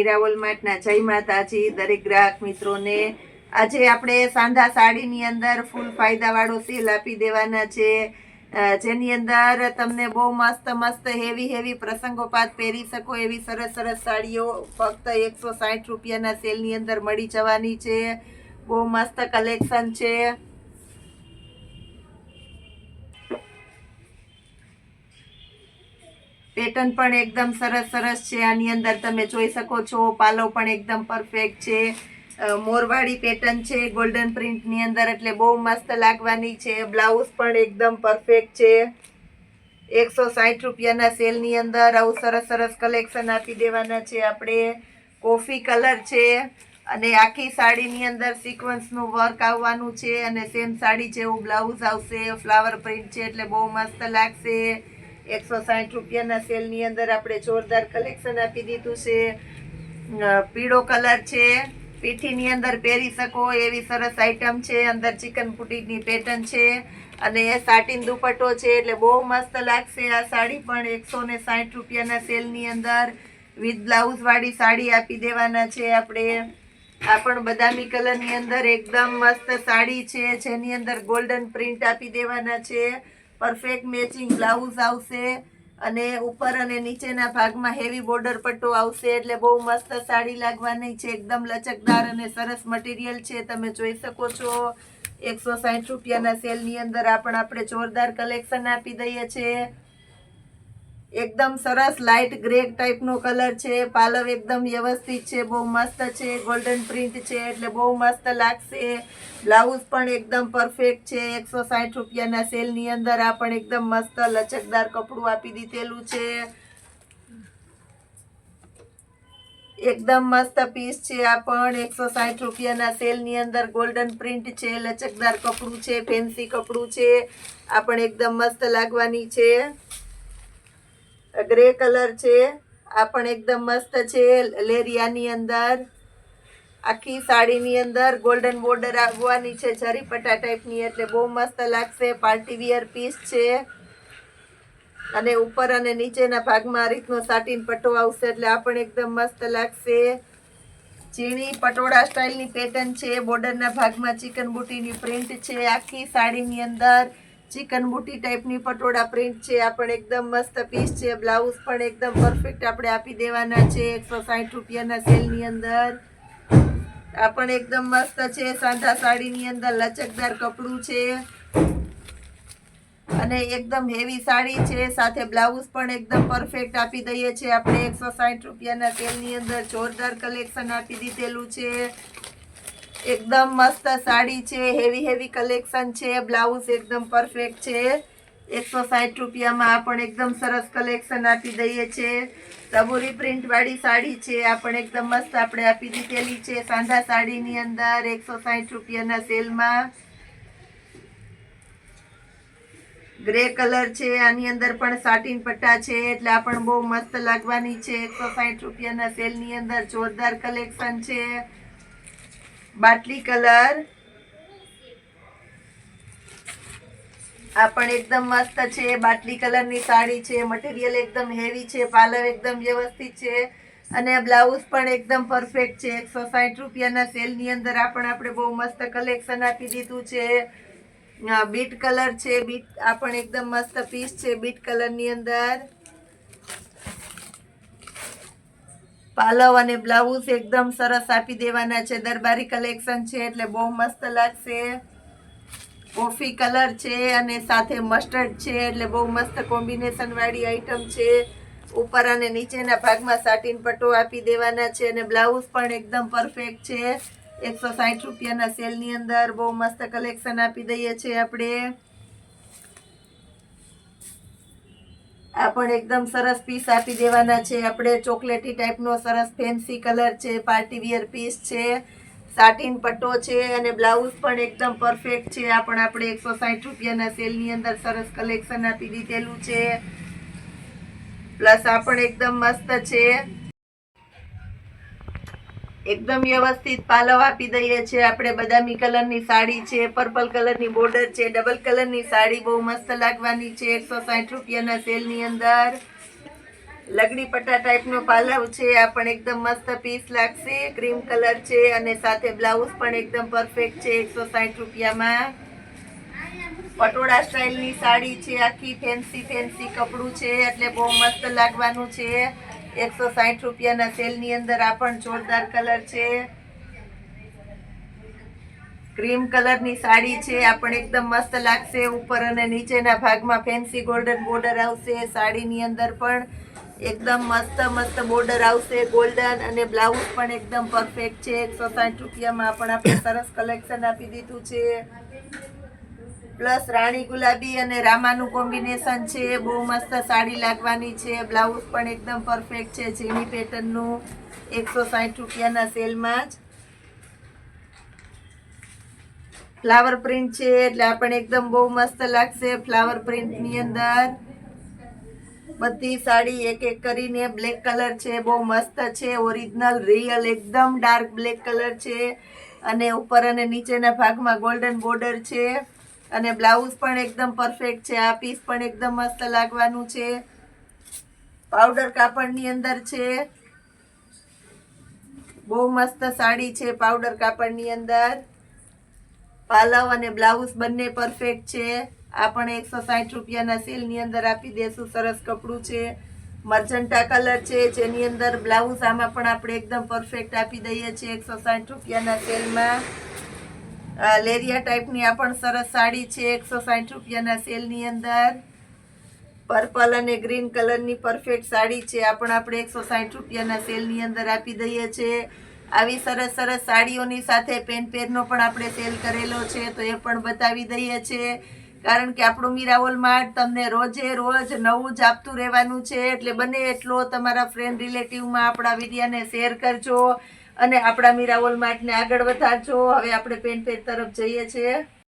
મીરા વોલમાર્ટના જય માતાજી દરેક ગ્રાહક મિત્રોને। આજે આપણે સાંધા સાડીની અંદર ફૂલ ફાયદાવાળો સેલ આપી દેવાના છે, જેની અંદર તમને બહુ મસ્ત મસ્ત હેવી પ્રસંગોપાત પહેરી શકો એવી સરસ સરસ સાડીઓ ફક્ત 160 રૂપિયાના સેલની અંદર મળી જવાની છે। બહુ મસ્ત કલેક્શન છે। પેટર્ન પણ એકદમ સરસ સરસ છે। આની અંદર તમે જોઈ શકો છો, પાલો પણ એકદમ પરફેક્ટ છે। મોરવાડી પેટર્ન છે ગોલ્ડન પ્રિન્ટની અંદર, એટલે બહુ મસ્ત લાગવાની છે। બ્લાઉઝ પણ એકદમ પરફેક્ટ છે। 160 રૂપિયાના સેલની અંદર આવું સરસ સરસ કલેક્શન આપી દેવાના છે આપણે। કોફી કલર છે અને આખી સાડીની અંદર સિક્વન્સનું વર્ક આવવાનું છે અને સેમ સાડી જેવું બ્લાઉઝ આવશે। ફ્લાવર પ્રિન્ટ છે એટલે બહુ મસ્ત લાગશે। 160 રૂપિયાના સેલની અંદર આપણે જોરદાર કલેક્શન આપી દીધું છે। પીળો કલર છે, પીઠીની અંદર પહેરી શકો એવી સરસ આઈટમ છે। અંદર ચિકન બુટીની પેટર્ન છે અને સાટીન દુપટ્ટો છે એટલે બહુ મસ્ત લાગશે। આ સાડી પણ 160 રૂપિયાના સેલની અંદર વિથ બ્લાઉઝ વાળી સાડી આપી દેવાના છે આપણે। આ પણ બદામી કલરની અંદર એકદમ મસ્ત સાડી છે, જેની અંદર ગોલ્ડન પ્રિન્ટ આપી દેવાના છે। પરફેક્ટ મેચિંગ બ્લાઉઝ આવશે અને ઉપર અને નીચેના ભાગમાં હેવી બોર્ડર પટ્ટો આવશે, એટલે બહુ મસ્ત સાડી લાગવાની છે। એકદમ લચકદાર અને સરસ મટીરિયલ છે, તમે જોઈ શકો છો। 160 રૂપિયાના સેલની અંદર આપણે જોરદાર કલેક્શન આપી દઈએ છીએ। એકદમ સરસ લાઇટ ગ્રે ટાઈપનો કલર છે। પાલવ એકદમ વ્યવસ્થિત છે, બહુ મસ્ત છે। ગોલ્ડન પ્રિન્ટ છે એટલે બહુ મસ્ત લાગશે। બ્લાઉઝ પણ એકદમ પરફેક્ટ છે। 160 રૂપિયાના સેલની અંદર આ પણ એકદમ મસ્ત લચકદાર કપડું આપી દીધેલું છે। એકદમ મસ્ત પીસ છે। આ પણ 160 રૂપિયાના સેલની અંદર ગોલ્ડન પ્રિન્ટ છે, લચકદાર કપડું છે, ફેન્સી કપડું છે। આ પણ એકદમ મસ્ત લાગવાની છે। ગ્રે કલર છે, આ પણ એકદમ મસ્ત છે। લેરિયાની અંદર આખી સાડીની અંદર ગોલ્ડન બોર્ડર આવવાની છે, જરીપટ્ટા ટાઈપની, એટલે બહુ મસ્ત લાગશે। પાર્ટી વિયર પીસ છે અને ઉપર અને નીચેના ભાગમાં આ રીતનો સાટીન પટ્ટો આવશે, એટલે આ પણ એકદમ મસ્ત લાગશે। ઝીણી પટોળા સ્ટાઇલની પેટર્ન છે, બોર્ડરના ભાગમાં ચિકન બુટીની પ્રિન્ટ છે। આખી સાડીની અંદર ચિકન બુટી ટાઈપની પટોળા પ્રિન્ટ છે। આ પણ એકદમ મસ્ત પીસ છે। બ્લાઉઝ પણ એકદમ પરફેક્ટ આપણે આપી દેવાના છે 160 રૂપિયાના સેલની અંદર। આ પણ એકદમ મસ્ત છે, સાંધા સાડીની અંદર લચકદાર કપડું છે અને એકદમ હેવી સાડી છે, સાથે બ્લાઉઝ પણ એકદમ પરફેક્ટ આપી દઈએ છીએ આપણે 160 રૂપિયાના સેલની અંદર। જોરદાર કલેક્શન આપી દીધેલું છે। એકદમ મસ્ત સાડી છે, હેવી કલેક્શન છે। બ્લાઉઝ એકદમ પરફેક્ટ છે। 160 રૂપિયામાં આ પણ એકદમ સરસ કલેક્શન આપી દઈએ છીએ। રબુરી પ્રિન્ટ વાળી સાડી છે, આ પણ એકદમ મસ્ત આપણે આપી દીધેલી છે સાંધા સાડીની અંદર 160 રૂપિયાના સેલમાં। ગ્રે કલર છે, આની અંદર પણ સાટીન પટ્ટા છે, એટલે આ પણ બહુ મસ્ત લાગવાની છે 160 રૂપિયાના સેલની અંદર। જોરદાર કલેક્શન છે। બાટલી કલર, આ પણ એકદમ મસ્ત છે। બાટલી કલરની સાડી છે, મટીરિયલ એકદમ હેવી છે, પાલવ એકદમ વ્યવસ્થિત છે અને બ્લાઉઝ પણ એકદમ પરફેક્ટ છે। 160 રૂપિયાના સેલની અંદર આપણે બહુ મસ્ત કલેક્શન આપી દીધું છે। બીટ કલર છે, બીટ આ પણ એકદમ મસ્ત પીસ છે બીટ કલરની અંદર। પાલવ અને બ્લાઉઝ એકદમ સરસ આપી દેવાના છે। દરબારી કલેક્શન છે એટલે બહુ મસ્ત લાગશે। કોફી કલર છે અને સાથે મસ્ટર્ડ છે, એટલે બહુ મસ્ત કોમ્બિનેશન વાળી આઈટમ છે। ઉપર અને નીચેના ભાગમાં સાટીન પટ્ટો આપી દેવાના છે અને બ્લાઉઝ પણ એકદમ પરફેક્ટ છે। 160 રૂપિયાના સેલની અંદર બહુ મસ્ત કલેક્શન આપી દઈએ છીએ આપણે। આ પણ એકદમ સરસ પીસ આપી દેવાના છે આપણે। ચોકલેટી ટાઈપનો સરસ ફેન્સી કલર છે, પાર્ટી વિયર પીસ છે, સાટીન પટ્ટો છે અને બ્લાઉઝ પણ એકદમ પરફેક્ટ છે। આ પણ આપણે 160 રૂપિયાના સેલની અંદર સરસ કલેક્શન આપી દીધેલું છે। પ્લસ આ પણ એકદમ મસ્ત છે। એકદમ વ્યવસ્થિત પાલવ આપી દઈએ છીએ આપણે। બદામી કલરની સાડી છે, પર્પલ કલરની બોર્ડર છે, ડબલ કલરની સાડી બહુ મસ્ત લાગવાની છે 160 રૂપિયાના સેલની અંદર। લગડી પટ્ટા ટાઈપનો પાલવ છે, આ પણ એકદમ મસ્ત પીસ લાગશે, ક્રીમ કલર છે અને સાથે બ્લાઉઝ પણ એકદમ પરફેક્ટ છે 160 રૂપિયામાં. પટોળા સ્ટાઇલની સાડી છે, આખી ફેન્સી કપડું છે એટલે બહુ મસ્ત લાગવાનું છે. 160 રૂપિયાના સેલની અંદર આ પણ જોરદાર કલર છે. ક્રીમ કલરની સાડી છે, આ પણ એકદમ મસ્ત લાગશે. ઉપર અને નીચેના ભાગમાં ફેન્સી ગોલ્ડન બોર્ડર આવશે. સાડીની અંદર પણ એકદમ મસ્ત બોર્ડર આવશે ગોલ્ડન, અને બ્લાઉઝ પણ એકદમ પરફેક્ટ છે. 160 રૂપિયામાં પણ આપણે સરસ કલેક્શન આપી દીધું છે. પ્લસ રાણી ગુલાબી અને રામાનું કોમ્બિનેશન છે, બહુ મસ્ત સાડી લાગવાની છે. બ્લાઉઝ પણ એકદમ પરફેક્ટ છે, ઝીણી પેટર્નનું 160 રૂપિયાના સેલમાં જ. ફ્લાવર પ્રિન્ટ છે એટલે આ પણ એકદમ બહુ મસ્ત લાગશે. ફ્લાવર પ્રિન્ટની અંદર બધી સાડી એક એક કરીને બ્લેક કલર છે, બહુ મસ્ત છે, ઓરિજિનલ રિયલ એકદમ ડાર્ક બ્લેક કલર છે, અને ઉપર અને નીચેના ભાગમાં ગોલ્ડન બોર્ડર છે, અને બ્લાઉઝ પણ એકદમ પરફેક્ટ છે. આ પીસ પણ એકદમ મસ્ત લાગવાનું છે. પાવડર કાપડની અંદર છે, બહુ મસ્ત સાડી છે. પાવડર કાપડની અંદર પાલવ અને બ્લાઉઝ બંને પરફેક્ટ છે. આ પણ 160 રૂપિયાના સેલની અંદર આપી દેશું. સરસ કપડું છે, મર્જન્ટા કલર છે, જેની અંદર બ્લાઉઝ આમાં પણ આપણે એકદમ પરફેક્ટ આપી દઈએ છીએ 160 રૂપિયાના સેલમાં. લેરિયા ટાઈપની આ પણ સરસ સાડી છે 160 રૂપિયાના સેલની અંદર. પર્પલ અને ગ્રીન કલરની પરફેક્ટ સાડી છે, આ પણ આપણે 160 રૂપિયાના સેલની અંદર આપી દઈએ છીએ. આવી સરસ સાડીઓની સાથે પેનનો પણ આપણે સેલ કરેલો છે, તો એ પણ બતાવી દઈએ છીએ. કારણ કે આપણું મીરાઓલ માર્ટ તમને રોજે રોજ નવું જ આપતું રહેવાનું છે, એટલે બને એટલો તમારા ફ્રેન્ડ રિલેટિવમાં આપણા વિડીયાને શેર કરજો અને આપણા મીરાઓલ માર્ટને આગળ વધારજો. હવે આપણે પેન તરફ જઈએ છીએ.